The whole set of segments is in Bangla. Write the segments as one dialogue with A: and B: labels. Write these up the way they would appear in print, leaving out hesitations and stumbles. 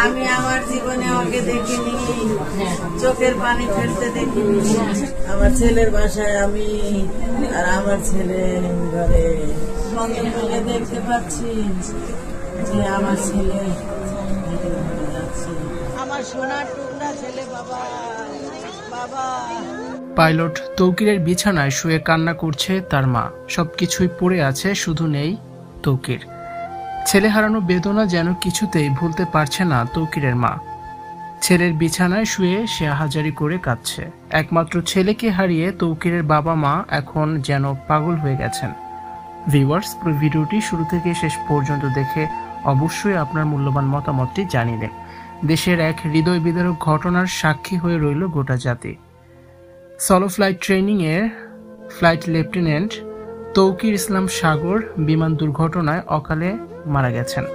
A: আমি আমার জীবনে ওকে দেখিনি, চোখের পানি ফেলতে দেখিনি। আমার ছেলের বাসায় আমি আর আমার ছেলে ঘরে সঙ্গে সঙ্গে দেখতে পাচ্ছি যে আমার ছেলে যাচ্ছে, আমার সোনার টুকরা ছেলে। বাবা বাবা।
B: পাইলট তৌকিরের বিছানায় শুয়ে কান্না করছে তার মা। সবকিছুই পড়ে আছে, শুধু নেই তৌকির। ছেলে হারানো বেদনা যেন কিছুতেই ভুলতে পারছে না তৌকিরের মা। ছেলের বিছানায় শুয়ে সে আহাজারি করে কাঁদছে। একমাত্র ছেলেকে হারিয়ে তৌকিরের বাবা মা এখন যেন পাগল হয়ে গেছেন। ভিউয়ার্স, পুরো ভিডিওটি শুরু থেকে শেষ পর্যন্ত দেখে অবশ্যই আপনার মূল্যবান মতামতটি জানিয়ে দেন। দেশের এক হৃদয় বিদারক ঘটনার সাক্ষী হয়ে রইল গোটা জাতি। সলো ফ্লাইট ট্রেনিংয়ের ফ্লাইট লেফটেন্যান্ট তৌকির ইসলাম সাগর বিমান দুর্ঘটনায় অকালে মারা গেছেন।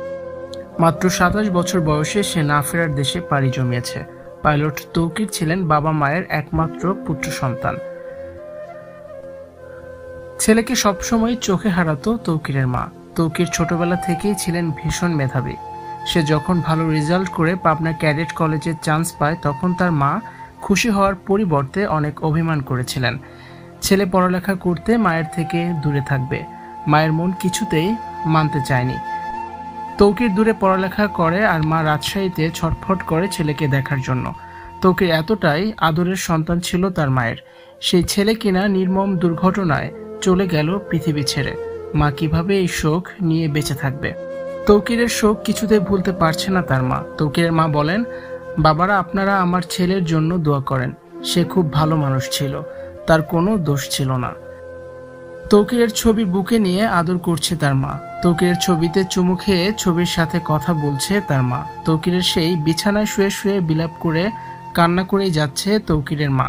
B: মাত্র 27 বছর বয়সে সে না ফেরার দেশে পাড়ি জমিয়েছে। পাইলট তৌকির ছিলেন বাবা মায়ের একমাত্র পুত্র সন্তান। ছেলেকে সবসময় চোখে হারাতো তৌকিরের মা। তৌকির ছোটবেলা থেকেই ছিলেন ভীষণ মেধাবী। সে যখন ভালো রেজাল্ট করে পাবনা ক্যাডেট কলেজে চান্স পায়, তখন তার মা খুশি হওয়ার পরিবর্তে অনেক অভিমান করেছিলেন। ছেলে পড়ালেখা করতে মায়ের থেকে দূরে থাকবে। মায়ের মন কিছুতেই মানতে চায়নি। তৌকির দূরে পড়ালেখা করে আর মা রাজশাহীতে ছটফট করে ছেলেকে দেখার জন্য। তৌকির এতটাই আদরের সন্তান ছিল তার মায়ের। সেই ছেলে কিনা নির্মম দুর্ঘটনায় চলে গেল পৃথিবী ছেড়ে। মা কিভাবে এই শোক নিয়ে বেঁচে থাকবে? তৌকিরের শোক কিছুতেই ভুলতে পারছে না তার মা। তৌকিরের মা বলেন, বাবারা, আপনারা আমার ছেলের জন্য দোয়া করেন। সে খুব ভালো মানুষ ছিল, তার কোনো দোষ ছিল না। তৌকিরের ছবি বুকে নিয়ে আদর করছে তার মা। তৌকিরের ছবিতে চুমু খেয়ে ছবির সাথে কথা বলছে তার মা। তৌকিরের সেই বিছানায় শুয়ে শুয়ে বিলাপ করে কান্না করেই যাচ্ছে তৌকিরের মা।